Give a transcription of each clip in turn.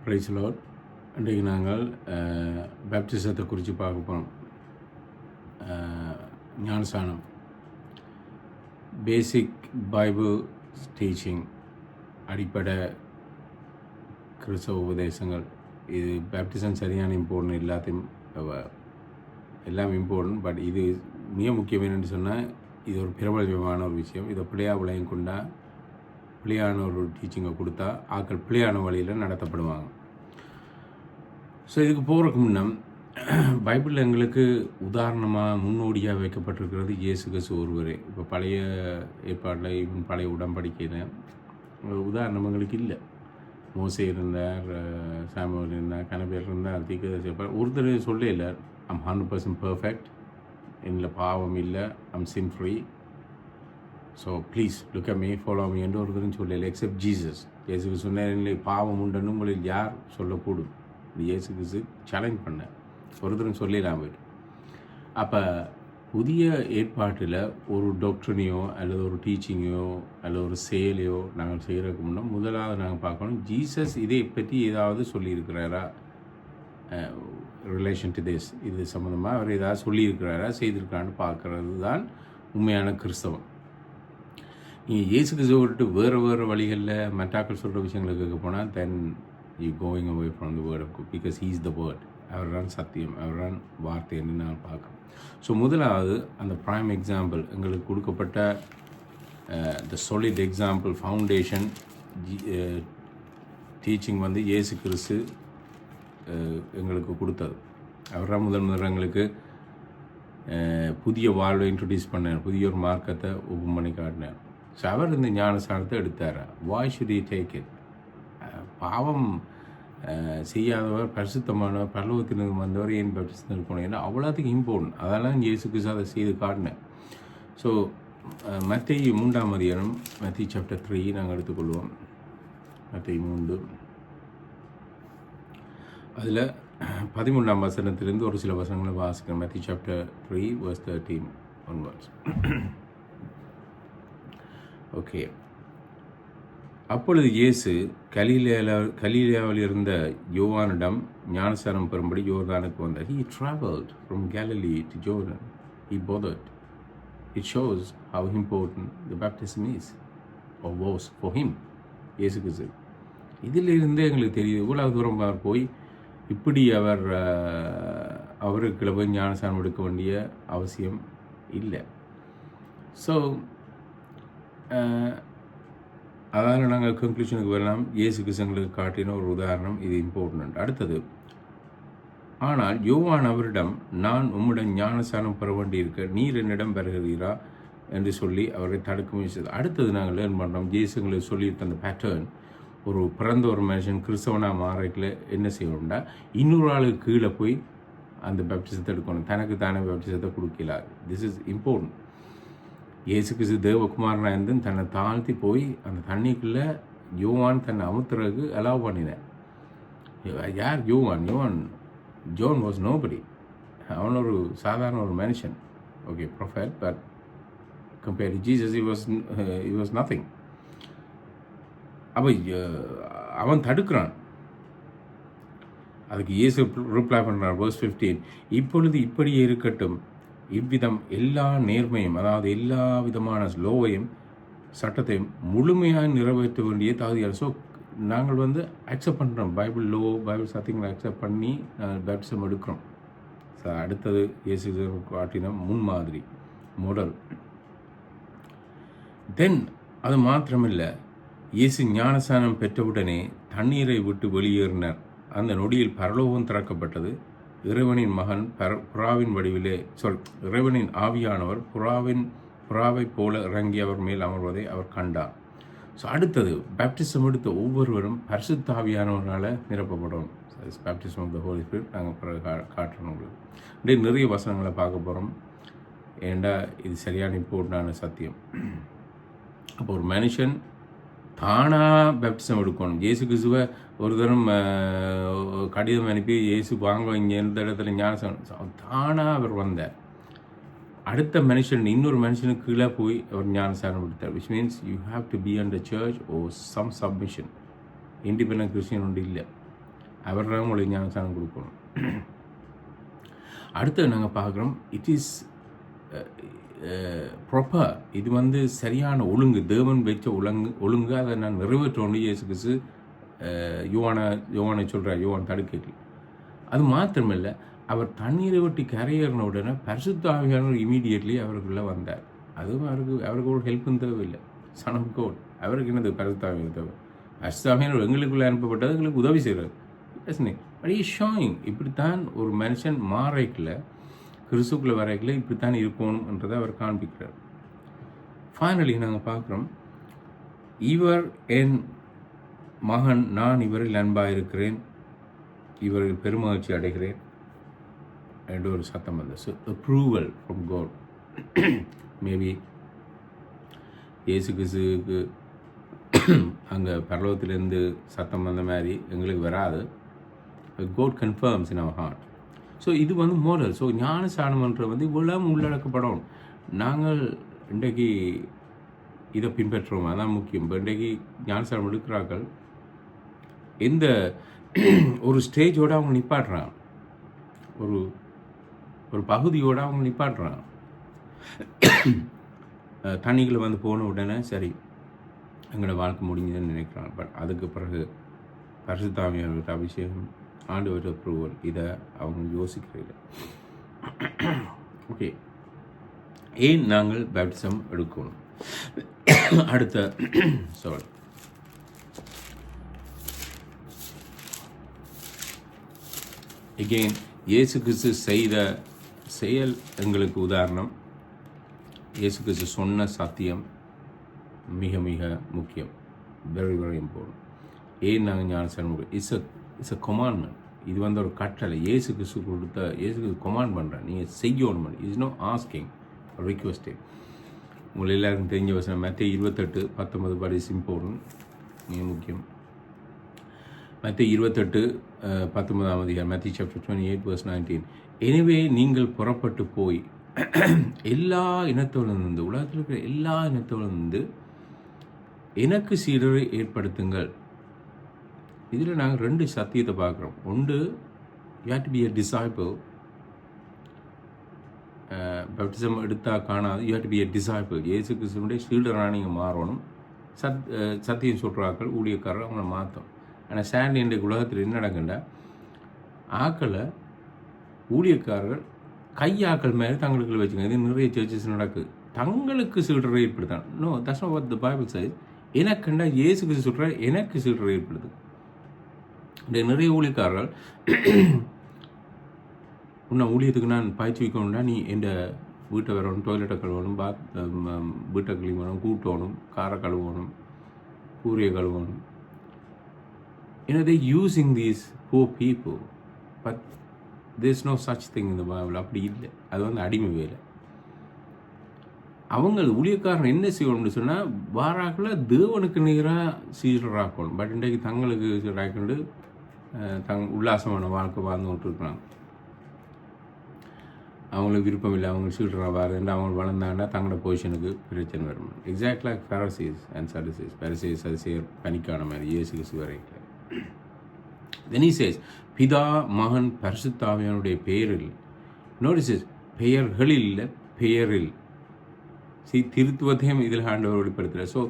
Price Lord. இன்றைக்கு நாங்கள் பேப்டிசத்தை குறித்து பார்க்க போகிறோம். ஞானஸ்நானம், பேசிக் பைபிள் டீச்சிங், அடிப்படை கிறிஸ்தவ உபதேசங்கள். இது பேப்டிசம் சரியான இம்பார்ட்டன்ட், எல்லாம் இம்பார்ட்டன்ட். பட் இது மிக முக்கியம் என்னென்னு சொன்னால், இது ஒரு பிரபலமான ஒரு விஷயம். இதை பிள்ளையாக விளையம் கொண்டா பிள்ளையான ஒரு டீச்சிங்கை கொடுத்தா ஆக்கள் பிள்ளையான வழியில் நடத்தப்படுவாங்க. ஸோ இதுக்கு போகிறதுக்கு முன்னம் பைபிளில் எங்களுக்கு உதாரணமாக முன்னோடியாக வைக்கப்பட்டிருக்கிறது இயேசு கிறிஸ்து ஒருவரே. இப்போ பழைய ஏற்பாட்டில் ஈவன் பழைய உடன்படிக்கையில் உதாரணம் எங்களுக்கு இல்லை. மோசே இருந்தார், சாமுவேல் இருந்தார், கனபேர் இருந்தார், தீர்க்கதரிசி. ஒருத்தர் சொல்ல இல்லை ஐம் 100% பர்ஃபெக்ட், என்னில் பாவம் இல்லை, I'm sin free, so please look at me, follow me என்று ஒருத்தரும் சொல்லலை. Except Jesus. இயேசுக்கு சொன்ன பாவம் உண்டுன்னு உங்களில் யார் சொல்லக்கூடும்? இயேசு கிறிஸ்து சேலஞ்ச் பண்ண ஒருத்தரும் சொல்லலாம் போய்ட்டு. அப்போ புதிய ஏற்பாட்டில் ஒரு டாக்டரினையோ அல்லது ஒரு டீச்சிங்கோ அல்லது ஒரு செயலையோ நாங்கள் செய்கிறதுக்கு முன்னே முதலாவது நாங்கள் பார்க்கணும், ஜீசஸ் இதை பற்றி ஏதாவது சொல்லியிருக்கிறாரா, ரிலேஷன் டு திஸ், இது சம்மந்தமாக அவர் ஏதாவது சொல்லியிருக்கிறாரா, செய்திருக்கான்னு பார்க்குறது தான் உண்மையான கிறிஸ்தவம். நீங்கள் இயேசு கிறிஸ்துவை விட்டு வேறு வழிகளில் மெட்டாக்கள் சொல்கிற விஷயங்களை கேட்க போனால் then you going away from the word of God, because he is the word. அவர் தான் சத்தியம், அவர் தான் வார்த்தை என்று நான் பார்க்குறோம். ஸோ முதலாவது அந்த ப்ரைம் எக்ஸாம்பிள் எங்களுக்கு கொடுக்கப்பட்ட the solid example foundation teaching வந்து இயேசு கிறிஸ்து எங்களுக்கு கொடுத்தது. அவர் தான் முதல் எங்களுக்கு புதிய வாழ்வை இன்ட்ரடியூஸ் பண்ணார், புதிய ஒரு மார்க்கத்தை ஓப்பன் பண்ணி காட்டினார். ஸோ அவர் இந்த ஞானஸ்நானத்தை எடுத்தார். வாய் ஷுட் யூ டேக் இட்? பாவம் செய்யாதவர், பரிசுத்தமானவர், பரலோகத்திலிருந்து வந்தவர் ஏன் பேப்டிசம் இருக்கணும்? ஏன்னா அவ்வளோத்துக்கு இம்பார்ட்டன்ட். அதெல்லாம் இயேசு கிறிஸ்து அதை செய்து காட்டினேன். ஸோ மத்தேயு 3ஆம் அதிகாரம், மத்தேயு சாப்டர் 3 நாங்கள் எடுத்துக்கொள்வோம். மத்தேயு 3 அதில் 13ஆம் வசனத்திலிருந்து ஒரு சில வசனங்களை வாசிக்கிறேன். மத்தேயு சாப்டர் 3 verse 13 onwards. ஓகே. அப்பொழுது இயேசு கலிலேயாவில் இருந்த யோவானிடம் ஞானஸ்நானம் பெறும்படி யோர்தானுக்கு வந்தார். He traveled from Galilee to Jordan. He bothered. It shows how important the baptism is or was for him. இயேசு கிறிஸ்து இதிலிருந்தே எங்களுக்கு தெரியுது இவ்வளவு தூரம் போய் இப்படி அவருக்கு போய் ஞானஸ்நானம் எடுக்க வேண்டிய அவசியம் இல்லை. ஸோ அதனால் நாங்கள் கன்க்ளூஷனுக்கு வரலாம், இயேசு கிறிஸ்துங்களுக்கு காட்டின ஒரு உதாரணம் இது இம்பார்ட்டன்ட். அடுத்தது, ஆனால் யோவான் அவரிடம், நான் உம்மிடம் ஞானஸ்நானம் பெற வேண்டியிருக்க நீர் என்னிடம் வருகிறீரா என்று சொல்லி அவரை தடுக்க முயற்சித்தது. அடுத்தது நாங்கள் லேர்ன் பண்ணுறோம், இயேசுங்களுக்கு சொல்லி தந்த பேட்டர்ன். ஒரு பிறந்த ஒரு மனுஷன் கிறிஸ்தவனாக மாறக்கில் என்ன செய்யணும்னா, இன்னொரு ஆளுக்கு கீழே போய் அந்த பேப்டிசத்தை எடுக்கணும், தனக்கு தானே பேப்டிசத்தை கொடுக்கலாது. This is important. இயேசு கிறிஸ்து தேவகுமாரனாக இருந்து தன்னை தாழ்த்தி போய் அந்த தண்ணிக்குள்ளே யோவான் தன்னை அமுத்துறதுக்கு அலோவ் பண்ணினேன். யார் யோவான்? John was nobody. அவன் ஒரு சாதாரண ஒரு மனுஷன், okay, prophet. But compare to Jesus he was nothing. அப்போ அவன் தடுக்கிறான். அதுக்கு இயேசு ரிப்ளை பண்ணுறான், verse 15, இப்பொழுது இப்படியே இருக்கட்டும், இவ்விதம் எல்லா நேர்மையும், அதாவது எல்லா விதமான லோவையும் சட்டத்தையும் முழுமையாக நிறைவேற்ற வேண்டிய தகுதியாக. ஸோ நாங்கள் அக்செப்ட் பண்ணுறோம், பைபிள் லோ, பைபிள் சத்தியங்களை அக்செப்ட் பண்ணி நாங்கள் பேப்டிசம் எடுக்கிறோம். ஸோ அடுத்தது இயேசு காட்டின முன்மாதிரி மாடல். தென் அது மாத்திரமில்லை, இயேசு ஞானஸ்நானம் பெற்றவுடனே தண்ணீரை விட்டு வெளியேறினார். அந்த நொடியில் பரலோகம் திறக்கப்பட்டது. இறைவனின் மகன் புறாவின் வடிவிலே இறைவனின் ஆவியானவர் புறாவை போல இறங்கி அவர் மேல் அமர்வதை அவர் கண்டார். ஸோ அடுத்தது, பேப்டிசம் எடுத்த ஒவ்வொருவரும் பரிசுத்த ஆவியானவரால் நிரப்பப்படும். Baptism of the Holy Spirit நாங்கள் பிறகு காட்டுறோம் உங்களுக்கு. நிறைய வசனங்களை பார்க்க போகிறோம், ஏண்டா இது சரியான இம்பார்ட்டண்டான சத்தியம். அப்போ ஒரு மனுஷன் தானாக பேப்டிசம் எடுக்கணும். இயேசு கிறிஸ்துவை ஒரு தரம் கடிதம் அனுப்பி இயேசு வாங்க இங்கே எந்த இடத்துல ஞானஸ்நானம், தானாக அவர் வந்தார். அடுத்த மனுஷன் இன்னொரு மனுஷனுக்கு கீழே போய் அவர் ஞானஸ்நானம் எடுத்தார். Which means you have to be under church or some submission. Independent Christian ஒன்று இல்லை. அவர் தான் உங்களுக்கு ஞானஸ்தானம் கொடுக்கணும். அடுத்து நாங்கள் பார்க்குறோம், இட் இஸ் ப்ராப்பர். இது வந்து சரியான ஒழுங்கு, தேவன் வச்ச ஒழுங்கு அதை நான் நிறைவேற்றணும். இயேசு கிறிஸ்து யோவானை சொல்கிறார், யோவான் தடுக்கையில். அது மாத்திரமில்லை, அவர் தண்ணீரை விட்டு கரையேறின உடனே பரிசுத்த ஆவியானவர் இமீடியட்லி அவருக்குள்ளே வந்தார். அதுவும் அவருக்கு ஒரு ஹெல்ப்பும் தேவையில்லை. Son of God. அவருக்கு என்னது பரிசுத்த ஆவியான தேவை? பரிசுத்த ஆவியானவர் எங்களுக்குள்ளே அனுப்பப்பட்டது, எங்களுக்கு உதவி செய்கிறார். பட் இஸ் ஷோயிங் இப்படித்தான் ஒரு மனுஷன் மாறைக்குள்ள, கிறிஸ்துக்குள்ளே வரைக்குள்ள இப்படித்தான் இருக்கணும்ன்றதை அவர் காண்பிக்கிறார். ஃபைனலி நாங்கள் பார்க்குறோம், இவர் என் மகன், நான் இவரில் அன்பாக இருக்கிறேன், இவரில் பெருமகிழ்ச்சி அடைகிறேன் என்று ஒரு சத்தம் வந்தது. So approval from God. Maybe இயேசு கிறிஸ்துவுக்கு அங்கே பரலோகத்திலேருந்து சத்தம் வந்த மாதிரி எங்களுக்கு வராது. God confirms in our heart. So இது வந்து மோரல். ஸோ ஞானஸ்தானம்ன்ற வந்து இவ்வளவு உள்ளடக்கப்படும். நாங்கள் இன்றைக்கு இதை பின்பற்றுறோம், அதான் முக்கியம். இப்போ இன்றைக்கு ஞானஸ்தானம் எடுக்கிறார்கள், எந்த ஒரு ஸ்டேஜோடு அவங்க நிப்பாட்டுறாங்க, ஒரு பகுதியோடு அவங்க நிப்பாட்டுறாங்க. தண்ணிகளை வந்து போன உடனே சரி எங்களோட வாழ்க்கை முடிஞ்சதுன்னு நினைக்கிறாங்க. பட் அதுக்கு பிறகு பரிசுத்த ஆவியானவர்கிட்ட அபிஷேகம், ஆண்டவர் அப்ரூவல், இதை அவங்க யோசிக்கிறீங்க. ஓகே, ஏன் நாங்கள் பேப்டிசம் எடுக்கணும்? அடுத்த சொல், எகெயின் இயேசு கிறிஸ்து செய்த செயல் எங்களுக்கு உதாரணம். இயேசு கிறிஸ்து சொன்ன சத்தியம் மிக மிக முக்கியம். Very very important. ஏன் நாங்கள் ஞானஸ்தானம் இட்ஸ் அ கொமாண்ட்மெண்ட். இது வந்து ஒரு கட்டளை. இயேசு கிறிஸ்து கொடுத்த, இயேசு கிறிஸ்து கொமாண்ட் பண்ணுறேன், நீங்கள் செய்யணும். It's no asking, requesting. உங்களுக்கு எல்லாருக்கும் தெரிஞ்ச வசனம் மத்தேயு 28:19 பட் இஸ் இம்பார்ட்டன்ட், மிக முக்கியம். மத்தேயு 28:19 Matthew chapter 28:19. எனவே நீங்கள் புறப்பட்டு போய் எல்லா இனத்தோடு, உலகத்தில் இருக்கிற எல்லா இனத்தோடு எனக்கு சீடரை ஏற்படுத்துங்கள். இதில் நாங்கள் 2 சத்தியத்தை பார்க்குறோம். ஒன்று, you have to B a disciple. Baptism எடுத்தால் காணாது, you have to B a disciple. இயேசு கிறிஸ்துவனுடைய சீடராக நீங்கள் மாறணும். சத்தியம் சொல்கிறாக்கள், ஊழியக்காரர் அவங்கள மாற்றும். ஆனால் சேண்ட் இன்றைக்கு உலகத்தில் என்ன நடக்குண்டா, ஆக்களை ஊழியக்காரர்கள் கையாக்கள் மேலே தங்களுக்குள்ள வச்சுக்கோங்க. இது நிறைய சர்ச்சஸ் நடக்குது. தங்களுக்கு சீடரை ஏற்படுத்தான். No, that's not what the Bible says. எனக்குண்டா இயேசு கிறிஸ்து சொல்கிற எனக்கு சீடரை ஏற்படுது. இந்த நிறைய ஊழியக்காரர்கள் உன்னை ஊழியத்துக்கு நான் பயிற்சி வைக்கணும்னா நீ என் வீட்டை வரணும், டாய்லெட்டை கழுவணும், வீட்டை கழுவணும், கூட்டணும், காரை கழுவணும், கூரையை கழுவணும். they using these poor people, but there's no such thing in the Bible. அப்படி இல்லை. அது வந்து அடிமை வேலை. அவங்க ஊழியக்காரன் என்ன செய்யணும்னு சொன்னால், வாராக்களை தேவனுக்கு நேராக சீடராக்கணும். பட் இன்றைக்கு தங்களுக்கு சீடராக்கிண்டு உல்லாசமான வாழ்க்கை வாழ்ந்து கொண்டிருக்கிறாங்க. அவங்களுக்கு விருப்பம் இல்லை, அவங்க சீடராக வாரதுண்டு அவங்க வளர்ந்தாங்கன்னா தங்களோட பொசிஷனுக்கு பிரச்சனை வரும். Exact like Pharisees and Sadducees. Pharisees சதுசேயர் பணிக்கான மாதிரி இயேசு கிறிஸ்து வரைக்கும். Then he says, பிதா மகன் பரிசுத்த ஆவியானுடைய பெயரில். நோட்டீஸ், பெயர்களில் இல்லை, பெயரில். திருத்துவத்தையும் இதில் ஆண்டவர் வெளிப்படுத்துகிறார். So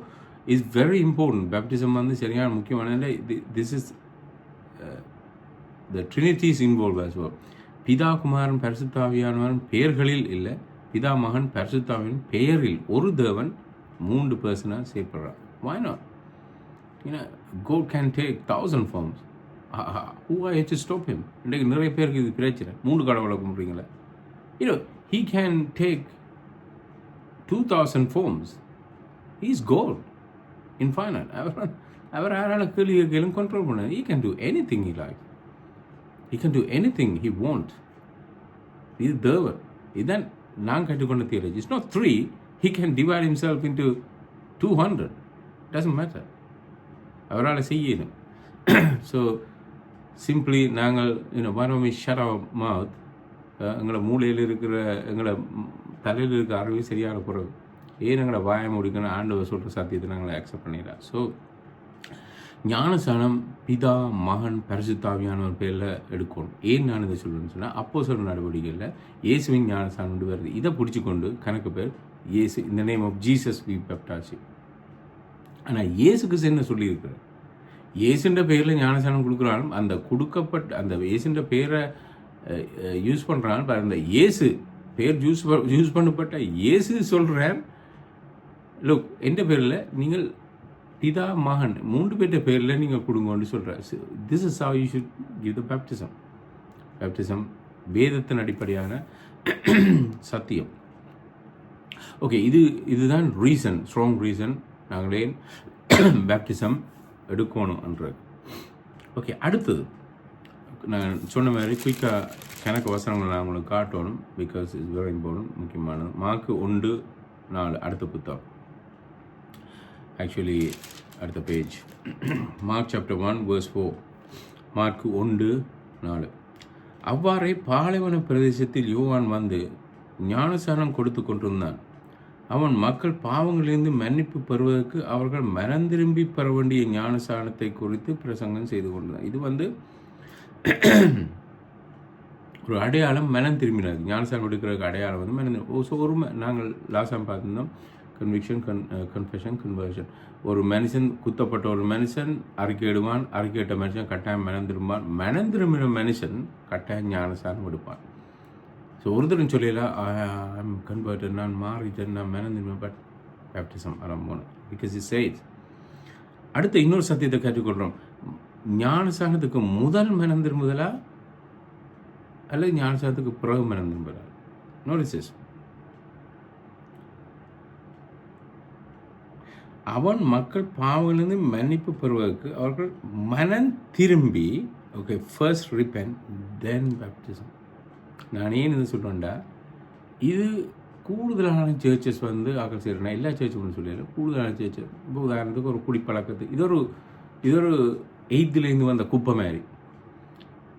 it's very important. Baptism வந்து சரியான முக்கியமான. This is the Trinity is involve as well. பிதா குமாரன் பரிசுத்த ஆவியானவன் பெயர்களில் இல்லை, பிதா மகன் பரிசுத்த ஆவியானவன் பெயரில். ஒரு தேவன் 3 பர்சனாக செயல்படுறார். Why not? God can take 1,000 forms. Who are you to stop him? இன்றைக்கு நிறைய பேருக்கு இது பிரச்சனை. 3 கடவுளை கும்பிட்றீங்களே. He can take 2,000 forms. He is God, infinite. அவர் யாரால கேள்விகளும் கண்ட்ரோல் பண்ண. He can do anything he likes. He can do anything he wants. இது தேவன். இதுதான் நான் கற்றுக்கொண்ட theory. It's not 3. He can divide himself into 200. Doesn't matter. அவரால் செய்யணும். ஸோ சிம்பிளி நாங்கள் why don't we shut our mouth? எங்களை மூளையில் இருக்கிற, எங்களை தலையில் இருக்கிற அறிவு சரியான குறைவு. ஏன் எங்களை வாயை முடிக்கணும்? ஆண்டவர் சொல்கிற சத்தியத்தை நாங்களை அக்செப்ட் பண்ணிடலாம். ஸோ ஞானஸ்நானம் பிதா மகன் பரிசுத்தாவியானவர் பேரில் எடுக்கணும். ஏன் நான் இதை சொல்கிறேன்னு சொன்னால், அப்போஸ்தலர் நடவடிக்கையில் இயேசுவின் ஞானஸ்நானம் வருது. இதை பிடிச்சி கொண்டு கணக்கு பேர் இயேசு இந்த நேம் ஆஃப் ஜீசஸ் வி பெப்டாச்சு. ஆனால் இயேசுக்கு என்ன சொல்லியிருக்கிறார்? இயேசுன்ற பேரில் ஞானஸ்நானம் கொடுக்குறாலும் அந்த கொடுக்கப்பட்ட அந்த இயேசுன்ற பேரை யூஸ் பண்ணுறாங்க. அந்த இயேசு பேர் யூஸ் பண்ணப்பட்ட இயேசு சொல்கிறார், லுக் எந்த பேரில் நீங்கள் பிதா மகன் 3 பேர்ட்ட பேரில் நீங்கள் கொடுங்கன்னு சொல்கிறார். This is how you should give the baptism. Baptism வேதத்தின் அடிப்படையான சத்தியம். ஓகே, இதுதான் ரீசன், ஸ்ட்ராங் ரீசன் நாங்களே பேப்டிசம் எடுக்கணும் என்றது. ஓகே, அடுத்தது நான் சொன்ன மாதிரி குயிக்காக கணக்கு வசனங்கள் நான் உங்களுக்கு காட்டணும். பிகாஸ் இட்ஸ் வெரி இம்பார்ட்டன்ட், முக்கியமானது. மார்க்கு 1:4 அடுத்த புத்தகம். ஆக்சுவலி அடுத்த page mark chapter 1 verse 4. Mark 1:4. அவ்வாறே பாலைவன பிரதேசத்தில் யோவான் வந்து ஞானஸ்நானம் கொடுத்து கொண்டிருந்தான். அவன் மக்கள் பாவங்களிலிருந்து மன்னிப்பு பெறுவதற்கு அவர்கள் மனந்திரும்பி பெற வேண்டிய ஞானஸ்நானத்தை குறித்து பிரசங்கம் செய்து கொண்டிருந்தான். இது ஒரு அடையாளம், மனம் திரும்பினது. ஞானஸ்நானம் எடுக்கிறதுக்கு அடையாளம் மனம். நாங்கள் லாஸ்ட் பார்த்துருந்தோம், கன்விக்ஷன், கன்ஃபெஷன், கன்வர்ஷன். ஒரு மனுஷன் குத்தப்பட்ட ஒரு மனுஷன் அறிக்கையிடுவான், அறிக்கையிட்ட மனுஷன் கட்டாயம் மனம் திரும்பான், மனம் திரும்பின மனுஷன் கட்டாயம் ஞானஸ்நானம் எடுப்பான். ஸோ ஒருத்தரும் சொல்லலாம் ஐம் கன்வெர்ட்டட், நான் மாறிட்டேன், நான் மனம் திரும்பேன், பட் பேப்டிசம் ஆரம்பம் பிகாஸ் இட் சேஸ். அடுத்த இன்னொரு சத்தியத்தை கற்றுக்கொள்கிறோம். ஞானஸ்நானத்துக்கு முதல் மனம் திரும்புதலா அல்லது ஞானஸ்நானத்துக்கு பிறகு மனம் திரும்புதலா? நோட்டிஸ், அவன் மக்கள் பாவங்களிலிருந்து மன்னிப்பு பெறுவதற்கு அவர்கள் மனம் திரும்பி, ஓகே, ஃபர்ஸ்ட் ரிப்பென்ட் தென் பேப்டிசம். நான் ஏன் இது சொல்கிறேன்டா, இது கூடுதலான சர்ச்சஸ் ஆக்கள் செய்கிறேன். எல்லா சர்ச்சும் சொல்லிடுற கூடுதலான சர்ச்சு. இப்போ உதாரணத்துக்கு ஒரு குடிப்பழக்கத்து இது ஒரு 8th வந்த குப்பை மாதிரி.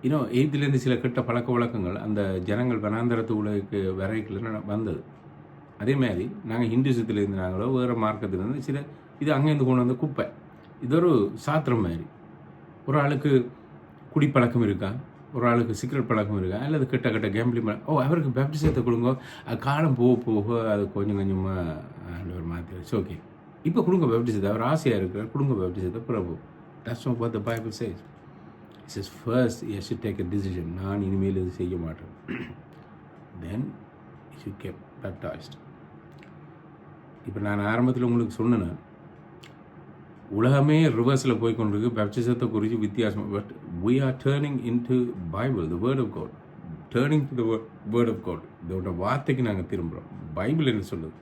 இன்னும் 8th சில கெட்ட பழக்க வழக்கங்கள் அந்த ஜனங்கள் வனாந்தரத்து உலகுக்கு வரைக்குள்ள வந்தது. அதே மாதிரி நாங்கள் ஹிந்துசத்துலேருந்து நாங்களோ வேறு மார்க்கத்துலேருந்து சில இது அங்கேருந்து கொண்டு வந்த குப்பை. இது ஒரு சாத்திரம் மாதிரி. ஒரு ஆளுக்கு குடிப்பழக்கம் இருக்கா, ஒரு ஆளுக்கு சிகரெட் பழக்கம் இருக்கா, அல்லது கெட்ட கேம்பிளிங் அவருக்கு பேப்டிசத்தை கொடுங்க. அது காலம் போக அது கொஞ்சம் கொஞ்சமாக ஒரு மாதிரி. ஓகே, இப்போ கொடுங்க பேப்டிசத்தை. அவர் ஆசையாக இருக்கிறார், கொடுங்க பேப்டிசத்தை. பிரபு, that's not what the Bible says. It says first you should take a decision. நான் இனிமேல் இது செய்ய மாட்டேன். Then you should get baptized. இப்போ நான் ஆரம்பத்தில் உங்களுக்கு சொன்னேன், உலகமே ரிவர்ஸில் போய் கொண்டிருக்கு பேப்டிசத்தை குறித்து வித்தியாசம். But we are turning into Bible, the word of God, turning to the word of God. இதோட வார்த்தைக்கு நாங்கள் திரும்புகிறோம். பைபிள் என்ன சொல்லுது?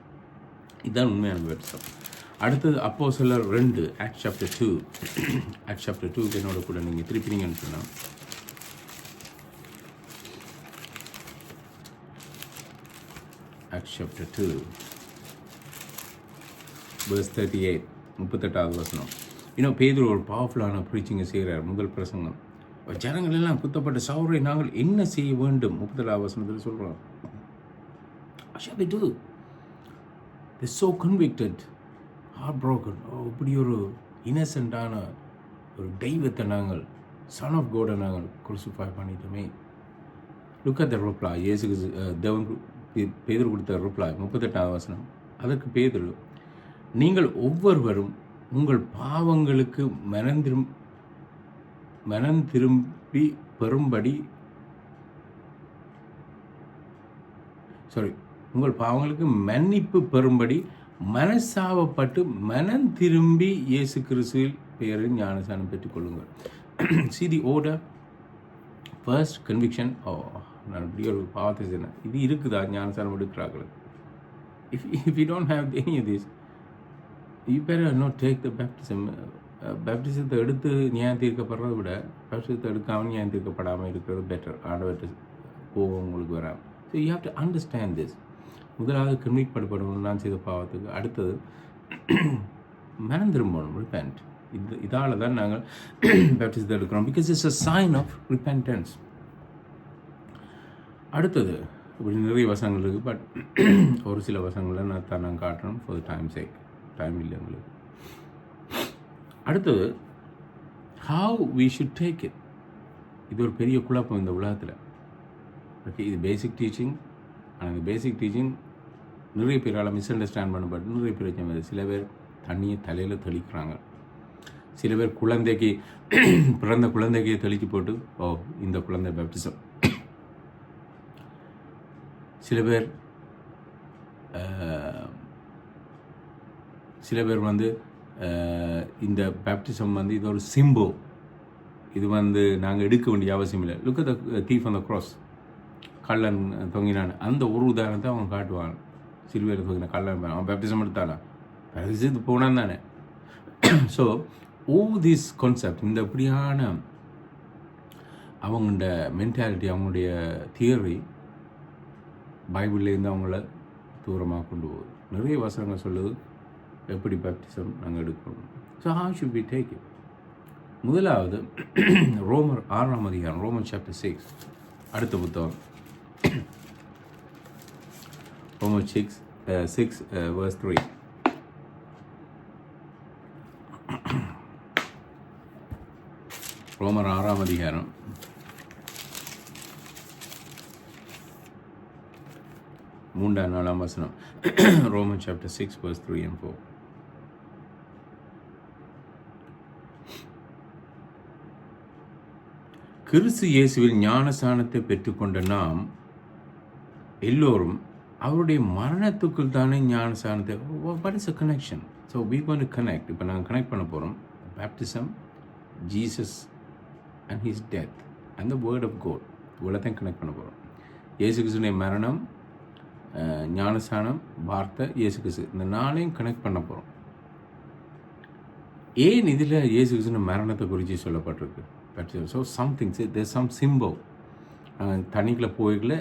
இதுதான் உண்மையான பேப்டிசம். அடுத்தது அப்போஸ்தலர் 2, Acts chapter 2. Acts chapter 2 என்னோட கூட நீங்கள் திருப்பினீங்கன்னு சொன்னால், Acts chapter 2 verse 38, 38வது வசனம். இன்னும் பேதுரு ஒரு பவர்ஃபுல்லான ப்ரீச்சிங்கை செய்கிறார். முதல் பிரசங்கம், ஜனங்கள் எல்லாம் குத்தப்பட்ட சவுரை நாங்கள் என்ன செய்ய வேண்டும்? 37வது வசனத்தில் சொல்கிறோம், what shall we do? They're so convicted, heartbroken. இப்படி ஒரு இன்னசென்ட்டான ஒரு தெய்வத்தை நாங்கள், சன் ஆஃப் கோடை நாங்கள் குருசிஃபை பண்ணிட்டோமே. Look at the reply. இயேசுக்கு தேவன் பேதுரு கொடுத்த ரிப்ளை 38வது வசனம். அதற்கு பேதுரு, நீங்கள் ஒவ்வொருவரும் உங்கள் பாவங்களுக்கு மனம் திரும்பி பெறும்படி உங்கள் பாவங்களுக்கு மன்னிப்பு பெறும்படி மனசாவப்பட்டு மனம் திரும்பி இயேசு கிறிஸ்துவின் பெயரில் ஞானஸ்நானம் பெற்றுக்கொள்ளுங்கள். See the order. First conviction. நான் இப்படி ஒரு பாவத்தை செய்யணும், இது இருக்குதா ஞானஸ்நானம் எடுக்கிறார்கள்? If you don't have any of this, you better not take the baptism. பேப்டிசத்தை எடுத்து நியாயம் தீர்க்கப்படுறதை விட பேப்டிசத்தை எடுக்காமல் நியாயம் தீர்க்கப்படாமல் இருக்கிறது பெட்டர். ஆண்டவர்கிட்ட கோவம் உங்களுக்கு வராமல். So you have to understand this. முதலாவது கன்விக்ட் பண்ணப்படணும் நான் செய்த பாவத்துக்கு. அடுத்தது மனம் திரும்பணும், ரிப்பென்ட். இதால் தான் நாங்கள் பேப்டிசத்தை எடுக்கிறோம். Because it's a sign of repentance. அடுத்தது இப்படி நிறைய வசனங்கள் இருக்குது. பட் ஒரு சில வசனங்களை நான் காட்டுறோம் for the time sake. Time இல்லை உங்களுக்கு. அடுத்தது how we should take it. இது ஒரு பெரிய குழப்பம் இந்த உலகத்தில். ஓகே, இது பேசிக் டீச்சிங். ஆனால் இந்த பேசிக் டீச்சிங் நிறைய பேரால் மிஸ் அண்டர்ஸ்டாண்ட் பண்ணப்பட்டு நிறைய பிரச்சனை வருது. சில பேர் தண்ணியை தலையில் தெளிக்கிறாங்க. சில பேர் குழந்தைக்கு பிறந்த குழந்தைக்கு தெளித்து போட்டு இந்த குழந்தை பேப்டிசம். சில பேர் வந்து இந்த பேப்டிசம் வந்து இது ஒரு சிம்போ, இது வந்து நாங்கள் எடுக்க வேண்டிய அவசியம் இல்லை. Look at the thief on the cross, கள்ளன் தொங்கினான். அந்த ஒரு உதாரணத்தை அவங்க காட்டுவாங்க. சிலுவையில் தொங்கின கள்ளன் அவன் பேப்டிசம் எடுத்தானா, பேப்டிசம் போனான் தானே. ஸோ திஸ் கான்செப்ட், இந்த இப்படியான அவங்களோட மென்டாலிட்டி, அவங்களுடைய தியரி பைபிள்லேருந்து அவங்கள தூரமாக கொண்டு போகுது. நிறைய வசனங்கள் சொல்லுது எப்படி பேப்டிசம் நாங்கள் எடுக்கணும். So how should we take it? முதலாவது ரோமர் 6ஆம் அதிகாரம், ரோமன் சாப்டர் 6, அடுத்த புத்தகம், ரோமன் 6 verse 3. ரோமர் 6ஆம் அதிகாரம் 3-4 வசனம். Roman chapter 6 verse 3 and 4. கிறிஸ்து இயேசுவில் ஞானஸ்நானத்தை பெற்றுக்கொண்ட நாம் எல்லோரும் அவருடைய மரணத்துக்குள் தானே ஞானஸ்நானத்தை. What is a connection? So we going to connect. இப்போ நாங்கள் கனெக்ட் பண்ண போகிறோம் baptism, Jesus and his death and the word of God. இவ்வளோத்தையும் கனெக்ட் பண்ண போகிறோம். இயேசு கிறிஸ்துடைய மரணம், ஞானஸ்நானம், வார்த்தை, இயேசு கிறிஸ்து, இந்த நாளையும் கனெக்ட் பண்ண போகிறோம். ஏன் இதில் இயேசு கிறிஸ்துவின் மரணத்தை குறித்து சொல்லப்பட்டிருக்கு? So something, there some symbol. தண்ணிக்குள்ளே போய்கள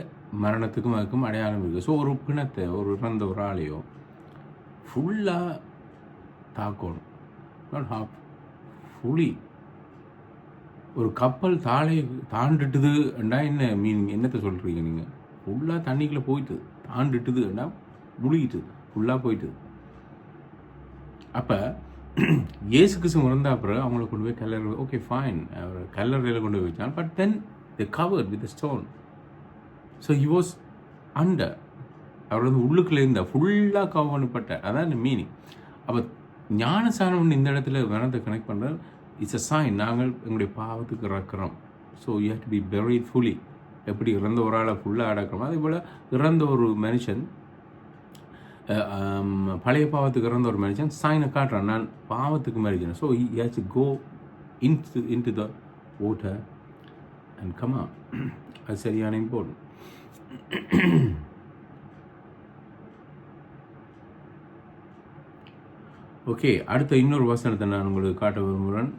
மரணத்துக்கும் அதுக்கும் அடையாளம் இருக்குது. ஸோ ஒரு பிணத்தை, ஒரு இறந்த ஒரு ஆளையோ ஃபுல்லாக தாக்கணும், நாட் ஹாஃப், ஃபுல்லி. ஒரு கப்பல் தாண்டிட்டுதுன்னா என்ன மீன், என்னத்தை சொல்கிறீங்க நீங்கள்? ஃபுல்லாக தண்ணிக்குள்ளே போயிட்டு தாண்டிட்டுதுன்னா முழுகிட்டு ஃபுல்லாக போயிட்டுது. அப்போ இயேசு கிறிஸ்து இறந்த அப்புறம் அவங்கள கொண்டு போய் கல்லறை, ஓகே ஃபைன், அவர் கல்லறையில் கொண்டு போய் வச்சான். But then they covered with stone. So he was under, அவர் வந்து உள்ளுக்குள்ளே இருந்தால் ஃபுல்லாக கவர் பண்ணப்பட்ட, அதான் இந்த மீனிங். அப்போ ஞானஸ்நானம் இந்த இடத்துல மரணத்தை கனெக்ட் பண்ணுறது, இட்ஸ் அ சைன், நாங்கள் எங்களுடைய பாவத்துக்கு இறக்குறோம். So you have to be buried fully. எப்படி இறந்த ஒரு ஆளை ஃபுல்லாக அடக்கிறோம், அதே போல் இறந்த ஒரு மனுஷன், பழைய பாவத்துக்கு இறந்த ஒரு மனுஷன் சைனை காட்டுறான், நான் பாவத்துக்கு மறிக்கிறேன். So he has to go into the water and come out. அது சரியான இம்பார்ட்டன்ட். ஓகே, அடுத்த இன்னொரு வசனத்தை நான் உங்களுக்கு காட்ட விரும்புகிறேன்.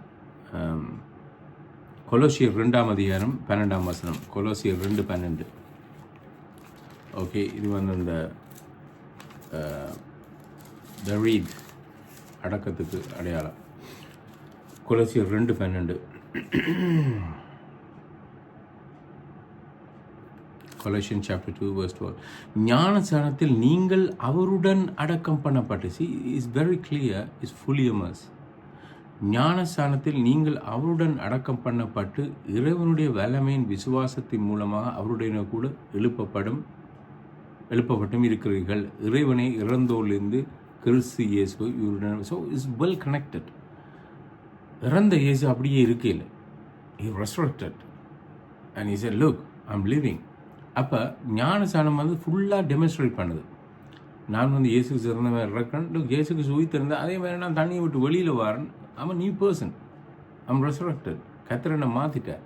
கொலோசியர் 2ஆம் அதிகாரம் 12ஆம் வசனம். கொலோசியர் 2:12. ஓகே, இது வந்து அந்த பரீட், அடக்கத்துக்கு அடையாளம். கொலோசியர் 2:12. Colossians chapter 2 verse 12. ஞானஸ்நானத்தில் நீங்கள் அவருடன் அடக்கம் பண்ணப்பட்டு, see is very clear, is fully immersed. ஞானஸ்நானத்தில் நீங்கள் அவருடன் அடக்கம் பண்ணப்பட்டு இறைவனுடைய வல்லமையின் விசுவாசத்தின் மூலமாக அவருடைய கூட எழுப்பப்பட்டும் இருக்கிறீர்கள். இறைவனை இறந்தோரிலிருந்து கிறிஸ்து இயேசு இவருடன். So is well connected. இறந்த இயேசு அப்படியே இருக்கையில் he resurrected and he said, look, I'm living. அப்போ ஞானஸ்நானம் வந்து ஃபுல்லாக டெமான்ஸ்ட்ரேட் பண்ணுது. நான் வந்து இயேசுக்கு சிறந்த மாதிரி இருக்கிறேன், இயேசுக்கு சுவித்திருந்தேன், அதே மாதிரி நான் தண்ணியை விட்டு வெளியில் வரேன். I'm a new person. I'm resurrected. கர்த்தர் என்னை மாற்றிட்டேன்.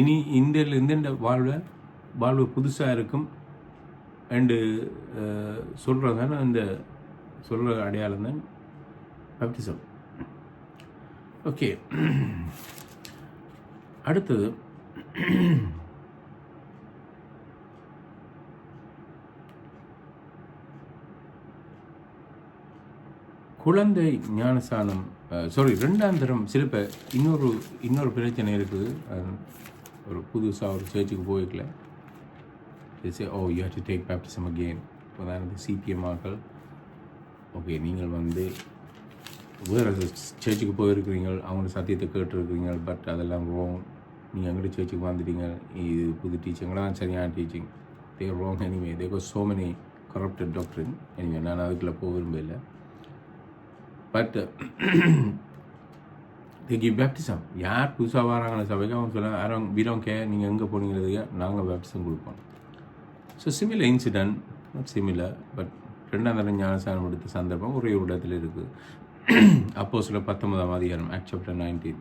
இனி இந்த வாழ்வு புதுசாக இருக்கும் அண்டு சொல்கிறதான அந்த சொல்கிற அடையாளம் தான் பேப்டிசம். ஓகே, அடுத்தது குழந்தை ஞானஸ்நானம், ரெண்டாம் தரம். சில பேர் இன்னொரு பிரச்சனை இருக்குது. ஒரு புதுசாக ஒரு சேர்ச்சுக்கு போய்க்கல, they say, oh, you have to take baptism again. உதாரணத்துக்கு சிபிஎம் ஆக்கள், ஓகே நீங்கள் வந்து வேறு சர்ச்சுக்கு போயிருக்கிறீங்க, அவங்களோட சத்தியத்தை கேட்டுருக்கிறீங்க, பட் அதெல்லாம் ரோங். நீங்கள் எங்கிட்ட சர்ச்சுக்கு வந்துட்டீங்க, இது புது டீச்சிங்கெல்லாம் சரியான டீச்சிங். தே ரோங் எனிவே. தே கோ சோ மெனி கரப்டட் டாக்டரின். எனிவே நான் அதுக்குள்ளே போக விரும்பல. But they give baptism. யார் புதுசாக வராங்களே சபைக்கு அவங்க சொல்ல வீரம் கே நீங்கள் எங்கே போனீங்கிறதுக்கு நாங்கள் பேப்டிசம் கொடுப்போம். So similar incident, not similar, but 2ஆம் தடவை ஞானஸ்நானம் எடுத்த சந்தர்ப்பம் ஒரே ஒரு இடத்துல இருக்குது. அப்போஸ்தலர் 19ஆம் அதிகாரம், ஆக்ட் சாப்டர் 19.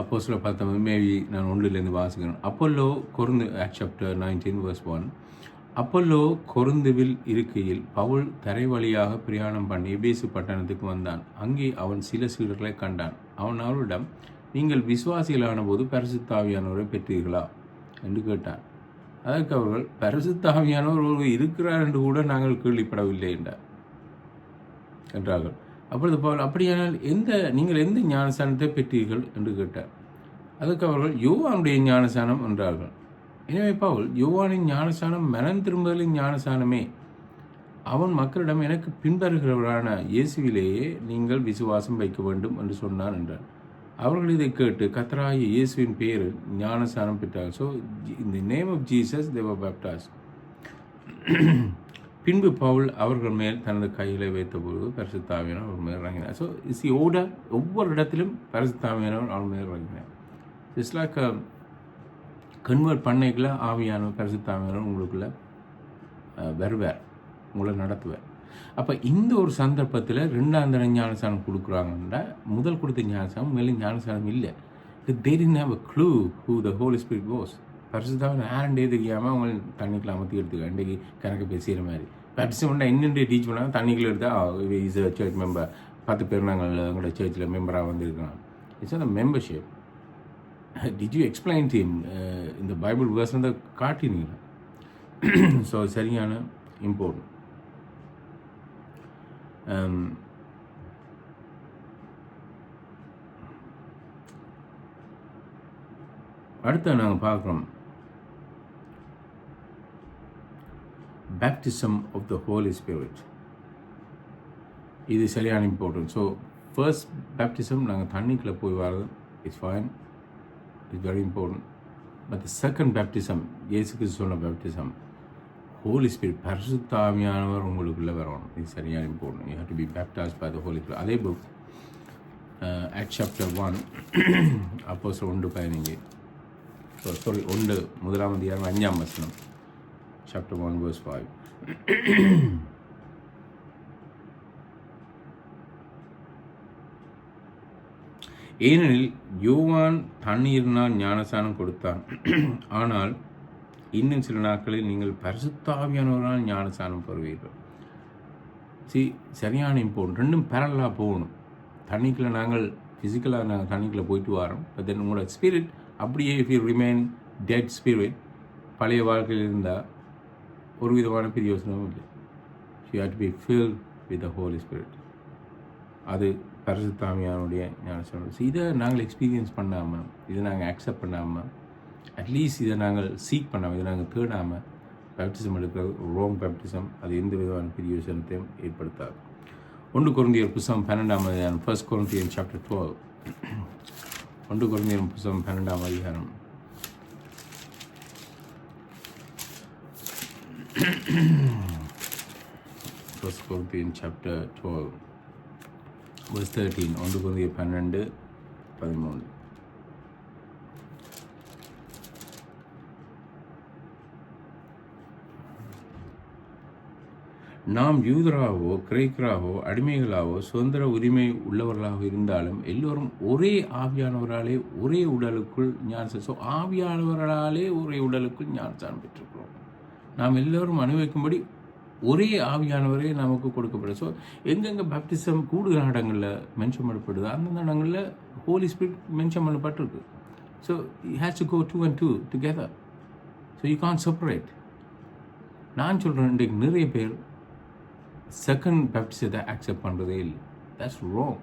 அப்போஸ்தலர் 19 மேபி நான் 1லேருந்து வாசிக்கிறேன். Apollos Corinth, act chapter 19 verse 1. Apollos கொருந்துவில் இருக்கையில் பவுல் தரை வழியாக பிரயாணம் பண்ணி எபேசு பட்டணத்துக்கு வந்தான். அங்கே அவன் சில சீடர்களை கண்டான். அவன் அவரிடம், நீங்கள் விசுவாசிகளான போது பரிசுத்த ஆவியானவரை பெற்றீர்களா என்று கேட்டான். அதற்கு அவர்கள், பரிசுத்த ஆவியானவர் ஒருவர் இருக்கிறார் என்று கூட நாங்கள் கேள்விப்படவில்லை என்றார்கள். அப்பொழுது பவுல், அப்படியானால் நீங்கள் எந்த ஞானஸ்நானத்தை பெற்றீர்கள் என்று கேட்டார். அதற்கு அவர்கள், யோவானுடைய ஞானஸ்நானம் என்றார்கள். எனவே பவுல், யோவானின் ஞானஸ்நானம் மனம் திரும்புதலின் ஞானஸ்நானமே. அவன் மக்களிடம், எனக்கு பின்வருகிறவரான இயேசுவிலேயே நீங்கள் விசுவாசம் வைக்க வேண்டும் என்று சொன்னான் என்றார். அவர்கள் இதை கேட்டு கர்த்தராகிய இயேசுவின் பெயரில் ஞானஸ்நானம் பெற்றார்கள். So in the name of Jesus they were baptized. பின்பு பவுல் அவர்கள் மேல் தனது கையில் வைத்த பொழுது பரிசுத்த ஆவியானவர் அவர் மேல் இறங்கினார். ஸோ இஸ் ஓட ஒவ்வொரு இடத்திலும் பரிசுத்த ஆவியானவர் அவர் மேல் இறங்கினார். இட்ஸ் லைக் கன்வெர்ட் பண்ணிக்கல ஆவியானவர் பரிசுத்த ஆவியானவர் உங்களுக்குள்ள வருவார், உங்களை நடத்துவார். அப்போ இந்த ஒரு சந்தர்ப்பத்தில் 2ஆம் தடவை ஞானஸ்நானம் கொடுக்குறாங்கன்னா, முதல் கொடுத்த ஞானஸ்நானம் மேலே ஞானஸ்நானம் இல்லை. they didn't have a clue who the Holy Spirit was. பரிசுத்தாவின் யாருண்டே தெரியாமல் அவங்க தண்ணிக்குள்ள அமர்த்தி எடுத்துக்க இன்றைக்கி கணக்கு பேசுகிற மாதிரி பேப்டிசம் என்னென்று டீச் பண்ணாங்க. தண்ணிக்குள்ள எடுத்தால் இஸ் அ சர்ச் மெம்பர், 10 பேர் நாங்கள் எங்களோட சர்ச்சில் மெம்பராக வந்திருக்கிறோம். இட்ஸ் அந்த membership. Did you explain team இந்த பைபிள் வேர்ஸ் வந்து காட்டினீங்களா? ஸோ சரியான இம்பார்ட்டன்ட். அடுத்து நாங்கள் பார்க்குறோம் baptism of the Holy Spirit. இது சரியான இம்பார்ட்டன்ட். ஸோ ஃபர்ஸ்ட் பேப்டிசம் நாங்கள் தண்ணிக்குள்ளே போய் வர்றது it's fine, it's very important. But the second baptism, இயேசு கிறிஸ்து சொன்ன பேப்டிசம், ஹோலி ஸ்பிரிட், பரிசுத்த ஆவியானவர் உங்களுக்குள்ளே வரணும். இது சரியான important. You have to be baptized by the Holy Spirit. அதே புக் ஆக்ட் சாப்டர் 1 அப்போஸ்தலர் 1:15, சாரி 1ஆம் அதிகாரம் 5ஆம் வசனம், சாப்டர் 1 verse 5. ஏனெனில் யோவான் தண்ணீரினால் ஞானஸ்நானம் கொடுத்தான், ஆனால் இன்னும் சில நாட்களில் நீங்கள் பரிசுத்த ஆவியானவரால் ஞானஸ்நானம் பெறுவீர்கள். சரியான இம்பார்ட்டன்ட். ரெண்டும் பேரலாக போகணும். தண்ணிக்குள்ளே நாங்கள் ஃபிசிக்கலாக நாங்கள் தண்ணிக்குள்ளே போயிட்டு வரோம். பட் தென் உங்களோட ஸ்பிரிட் அப்படியே, if you remain dead spirit, பழைய வாழ்க்கையில் இருந்தால் ஒரு விதமான பிரயோசனமும் இல்லை. You have to be filled with the Holy Spirit. அது பரிசுத்த ஆவியானுடைய ஞானஸ்நானம். இதை நாங்கள் எக்ஸ்பீரியன்ஸ் பண்ணாமல், இதை நாங்கள் அக்செப்ட் பண்ணாமல், அட்லீஸ்ட் இதை நாங்கள் சீக் பண்ணாமல், இதை நாங்கள் தேடாமல் பேப்டிசம் எடுக்கிறது ரோங் பேப்டிசம். அது எந்த விதமான பிரயோசனத்தையும் ஏற்படுத்தாது. 1 கொரிந்தியர் புத்தகம் 12ஆம் அதிகாரம், 1 Corinthians chapter 12. 1 கொரிந்தியர் புத்தகம் 12ஆம் அதிகாரம். First Corinthians chapter 12 verse 13. 1 கொரிந்தியர் 12:13. நாம் யூதராகவோ கிரேக்கராகவோ அடிமைகளாகவோ சுதந்திர உரிமை உள்ளவர்களாக இருந்தாலும் எல்லோரும் ஒரே ஆவியானவராலே ஒரே உடலுக்குள் ஞானஸ்நானம். ஸோ ஆவியானவராலே ஒரே உடலுக்குள் ஞானஸ்நானம் பெற்றிருக்கிறோம். நாம் எல்லோரும் அனுபவிக்கும்படி ஒரே ஆவியானவரே நமக்கு கொடுக்கப்படுது. ஸோ எங்கெங்கே பேப்டிசம் கூடுதல் இடங்களில் மென்ஷன் பண்ணப்படுது, அந்தந்த இடங்களில் ஹோலி ஸ்பிரிட் மென்ஷன் பண்ணப்பட்டிருக்கு. So it has to go 2 and 2 together. So you can't separate. நான் சொல்கிறேன், இன்றைக்கு நிறைய பேர் செகண்ட் பேப்டிசத்தை அக்செப்ட் பண்ணுறதே இல்லை. That's wrong.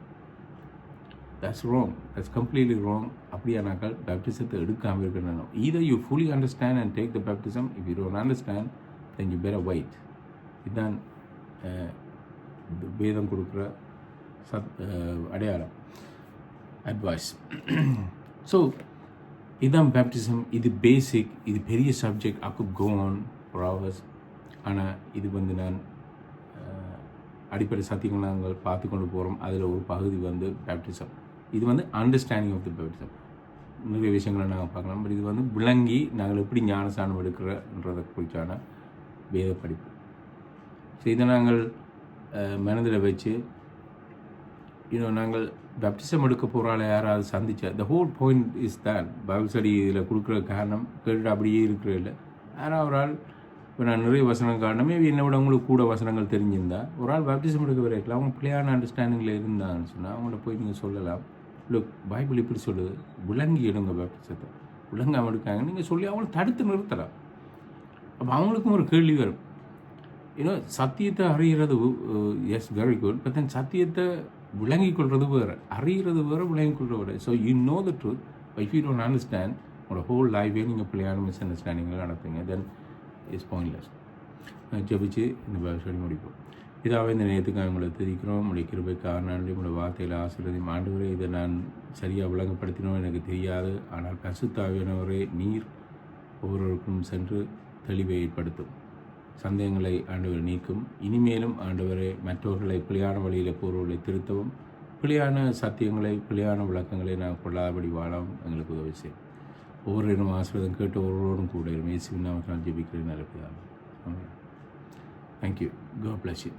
That's completely wrong. அப்படியானாக்கால் பேப்டிசத்தை எடுக்காமல் இருக்கணும். Either you fully understand and take the baptism. If you don't understand then you better wait. இதுதான் வேதம் கொடுக்குற அடையாளம், அட்வைஸ். ஸோ இதுதான் பேப்டிசம். இது பேசிக், இது பெரிய subject. I could go on for hours. ஆனால் இது வந்து நான் அடிப்படை சத்தியங்கள் நாங்கள் பார்த்து கொண்டு போகிறோம். அதில் ஒரு பகுதி வந்து பேப்டிசம். இது வந்து அண்டர்ஸ்டாண்டிங் ஆஃப் தி பேப்டிசம். நிறைய விஷயங்களை நாங்கள் பார்க்கலாம். பட் இது வந்து விளங்கி நாங்கள் எப்படி ஞானஸ்தானம் எடுக்கிறன்றதை குறித்தான வேத படிப்பு. ஸோ இதை நாங்கள் மனதில் வச்சு நாங்கள் பேப்டிசம் எடுக்க போகிறால யாராவது சந்திச்சா, த ஹோல் பாயிண்ட் இஸ் தான் பைபிள் ஸ்டடி இதில் கொடுக்குற காரணம் கேட்டு அப்படியே இருக்கிற இல்லை. யாராவது ஒரு ஆள், இப்போ நான் நிறைய வசனம் காரணமே என்னை விட அவங்களுக்கு கூட வசனங்கள் தெரிஞ்சிருந்தா ஒரு ஆள் பேப்டிசம் எடுக்க வரைக்கலாம், அவங்க பிள்ளையான அண்டர்ஸ்டாண்டிங்கில் இருந்தாங்கன்னு சொன்னால் அவங்கள்ட்ட போய் நீங்கள் சொல்லலாம், இல்லை பைபிள் இப்படி சொல்லுது, விளங்கி எடுங்க பேப்டிசத்தை. விளங்காமல் எடுக்காங்க நீங்கள் சொல்லி அவங்கள தடுத்து நிறுத்தலாம். அப்போ அவங்களுக்கும் ஒரு கேள்வி வரும். சத்தியத்தை அறிகிறது yes very good, but then சத்தியத்தை விளங்கிக் கொள்வது வேறு, அறிகிறது வேறு, விளங்கிக் கொள்வது வேறு. So you know the truth, if you don't understand, உங்களோட ஹோல் லைஃபே நீங்கள் பிள்ளையான மிஸ் அண்டர்ஸ்டாண்டிங்கில் நடத்துங்க, தென் இஸ் பாயிண்ட்லெஸ். ஜெபிச்சு இந்த சொல்லி முடிப்போம். இதாகவே இந்த நேரத்துக்கு உங்களை தெரிவிக்கிறோம். உங்களுடைய கிருபைக்காக நன்றி. உங்களுடைய வார்த்தையில் ஆசீர்வதியும் ஆண்டவரே. இதை நான் சரியாக விளங்கப்படுத்தினோம் எனக்கு தெரியாது. ஆனால் பரிசுத்த ஆவியானவரே நீர் ஒவ்வொருவருக்கும் சென்று தெளிவை ஏற்படுத்தும், சந்தேகங்களை ஆண்டவர் நீக்கும். இனிமேலும் ஆண்டவரை மற்றவர்களை பிழையான வழியில் கூறுவதை திருத்தவும், பிழையான சத்தியங்களை, பிழையான விளக்கங்களை நான் கொள்ளாதபடி வாழவும் எங்களுக்கு உதவி செய்யும். ஒவ்வொருவரும் ஆசீர்வாதம் கேட்டு ஒவ்வொருவரும் கூட இயேசுவின் நாமத்தில் ஜெபிக்கிறேன். நல்ல பிதாவே. ஆமென். Thank you. God bless you.